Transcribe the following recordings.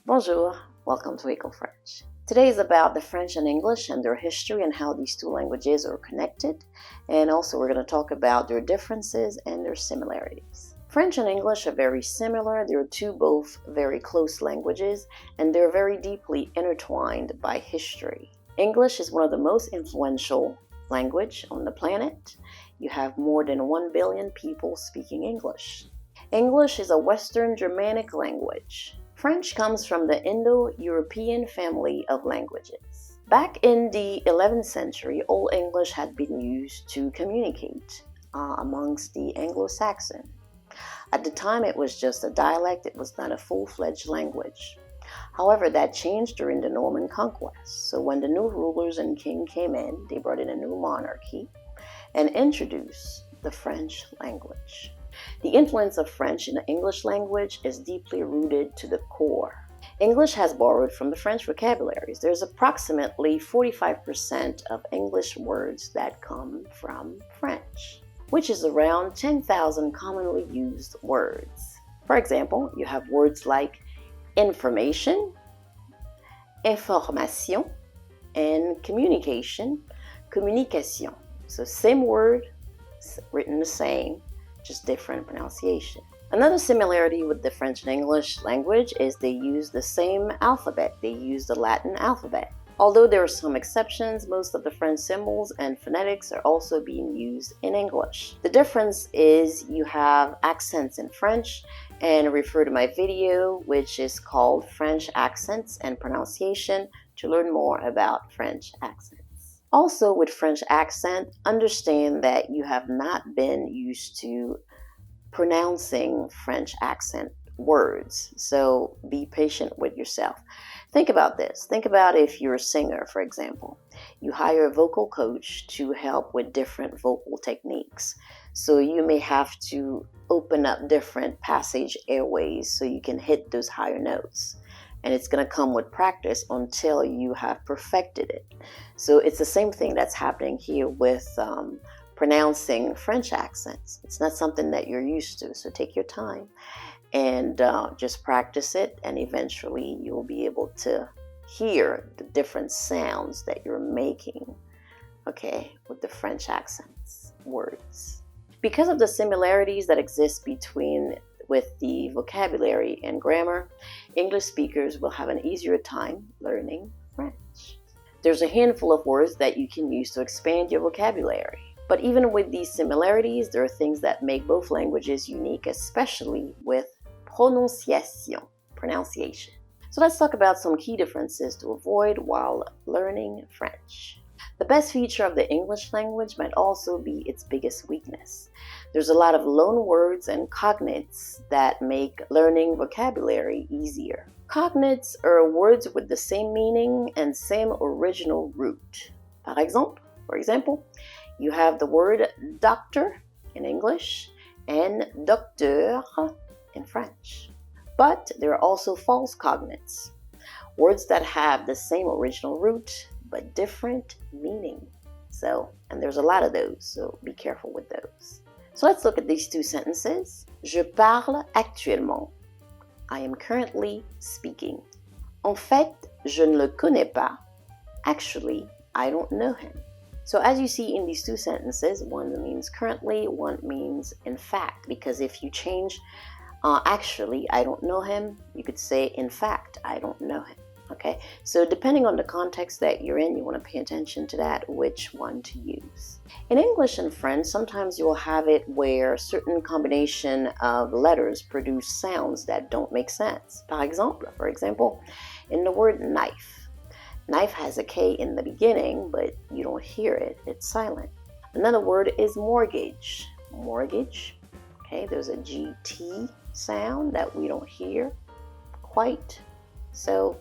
Bonjour, welcome to Eco French. Today is about the French and English and their history and how these two languages are connected. And also we're going to talk about their differences and their similarities. French and English are very similar. They're both very close languages and they're very deeply intertwined by history. English is one of the most influential languages on the planet. You have more than 1 billion people speaking English. English is a Western Germanic language. French comes from the Indo-European family of languages. Back in the 11th century, Old English had been used to communicate amongst the Anglo-Saxon. At the time, it was just a dialect. It was not a full-fledged language. However, that changed during the Norman conquest. So when the new rulers and king came in, they brought in a new monarchy and introduced the French language. The influence of French in the English language is deeply rooted to the core. English has borrowed from the French vocabularies. There's approximately 45% of English words that come from French, which is around 10,000 commonly used words. For example, you have words like information, information, and communication, communication. So same word, written the same, just different pronunciation. Another similarity with the French and English language is they use the same alphabet. They use the Latin alphabet. Although there are some exceptions, most of the French symbols and phonetics are also being used in English. The difference is you have accents in French, and refer to my video, which is called French Accents and Pronunciation, to learn more about French accents. Also, with French accent, understand that you have not been used to pronouncing French accent words, so be patient with yourself. Think about this. Think about if you're a singer, for example. You hire a vocal coach to help with different vocal techniques. So you may have to open up different passage airways so you can hit those higher notes. And it's going to come with practice until you have perfected it. So it's the same thing that's happening here with pronouncing French accents. It's not something that you're used to, so take your time and just practice it, and eventually you'll be able to hear the different sounds that you're making, okay, with the French accents words. Because of the similarities that exist with the vocabulary and grammar, English speakers will have an easier time learning French. There's a handful of words that you can use to expand your vocabulary. But even with these similarities, there are things that make both languages unique, especially with pronunciation. So let's talk about some key differences to avoid while learning French. The best feature of the English language might also be its biggest weakness. There's a lot of loan words and cognates that make learning vocabulary easier. Cognates are words with the same meaning and same original root. For example, you have the word doctor in English and docteur in French. But there are also false cognates, words that have the same original root but different meaning. And there's a lot of those, so be careful with those. So let's look at these two sentences. Je parle actuellement. I am currently speaking. En fait, je ne le connais pas. Actually, I don't know him. So as you see in these two sentences, one means currently, one means in fact, because if you change actually, I don't know him, you could say in fact, I don't know him. Okay, so depending on the context that you're in, you want to pay attention to that, which one to use. In English and French, sometimes you will have it where certain combination of letters produce sounds that don't make sense. For example, in the word knife. Knife has a K in the beginning, but you don't hear it. It's silent. Another word is mortgage. Mortgage. Okay, there's a GT sound that we don't hear quite. So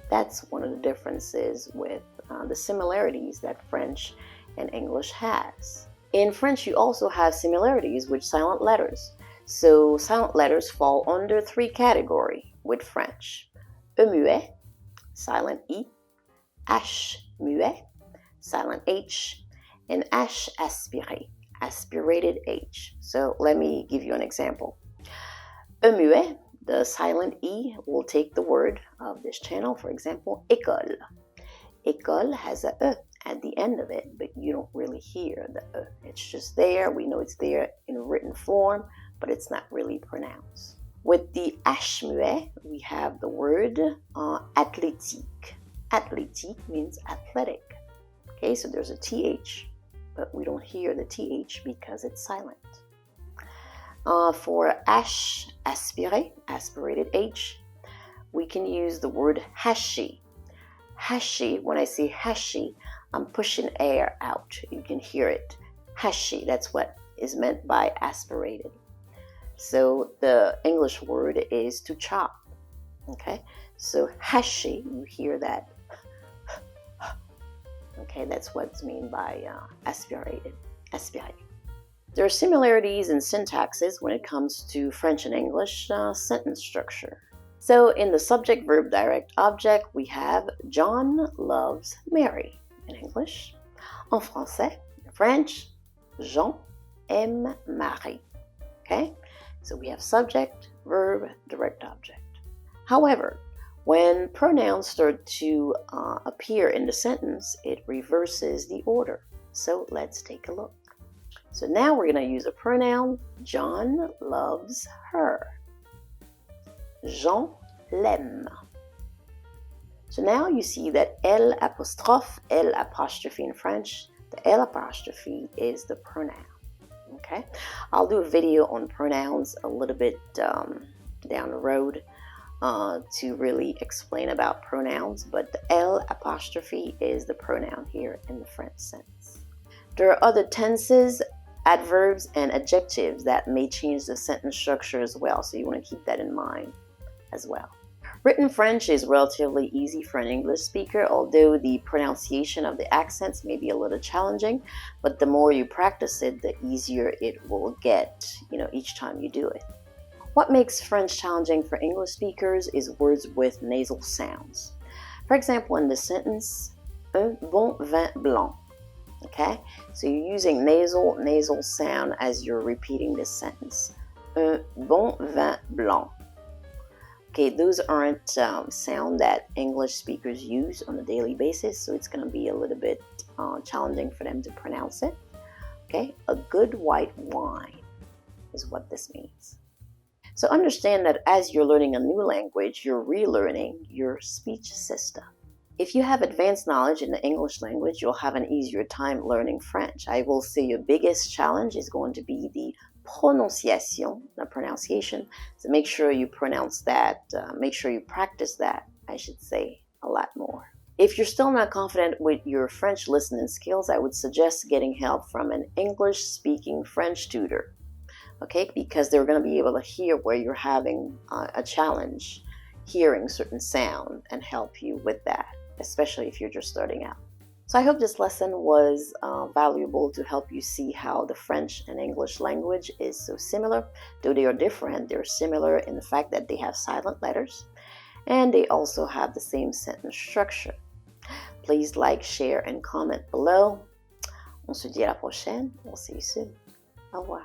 that's one of the differences with the similarities that French and English has. In French, you also have similarities with silent letters. So silent letters fall under three categories with French. E muet, silent E, H muet, silent H, and H aspiré, aspirated H. So let me give you an example. E muet The silent E will take the word of this channel. For example, école. École has a E at the end of it, but you don't really hear the E. It's just there. We know it's there in written form, but it's not really pronounced. With the H muet, we have the word athlétique. Athlétique means athletic. Okay, so there's a TH, but we don't hear the TH because it's silent. For H aspiré, aspirated H, we can use the word haché. Haché, when I say haché, I'm pushing air out. You can hear it. Haché, that's what is meant by aspirated. So the English word is to chop. Okay, so haché, you hear that. Okay, that's what's meant by aspirated. Aspiré. There are similarities in syntaxes when it comes to French and English sentence structure. So in the subject, verb, direct, object, we have John loves Mary in English. En français, in French, Jean aime Marie. Okay, so we have subject, verb, direct, object. However, when pronouns start to appear in the sentence, it reverses the order. So let's take a look. So now we're going to use a pronoun. John loves her. Jean l'aime. So now you see that L apostrophe, L apostrophe in French, the L apostrophe is the pronoun. Okay, I'll do a video on pronouns a little bit down the road to really explain about pronouns, but the L apostrophe is the pronoun here in the French sense. There are other tenses, adverbs, and adjectives that may change the sentence structure as well, so you want to keep that in mind as well. Written French is relatively easy for an English speaker, although the pronunciation of the accents may be a little challenging, but the more you practice it, the easier it will get, each time you do it. What makes French challenging for English speakers is words with nasal sounds. For example, in the sentence, un bon vin blanc. Okay, so you're using nasal sound as you're repeating this sentence. Un bon vin blanc. Okay, those aren't sound that English speakers use on a daily basis, so it's going to be a little bit challenging for them to pronounce it. Okay, a good white wine is what this means. So understand that as you're learning a new language, you're relearning your speech system. If you have advanced knowledge in the English language, you'll have an easier time learning French. I will say your biggest challenge is going to be the prononciation, the pronunciation. So make sure you pronounce that, make sure you practice that, I should say, a lot more. If you're still not confident with your French listening skills, I would suggest getting help from an English-speaking French tutor, okay? Because they're going to be able to hear where you're having a challenge hearing certain sound and help you with that, especially if you're just starting out. So I hope this lesson was valuable to help you see how the French and English language is so similar. Though they are different, they're similar in the fact that they have silent letters and they also have the same sentence structure. Please like, share, and comment below. On se dit à la prochaine. On se dit soon. Au revoir.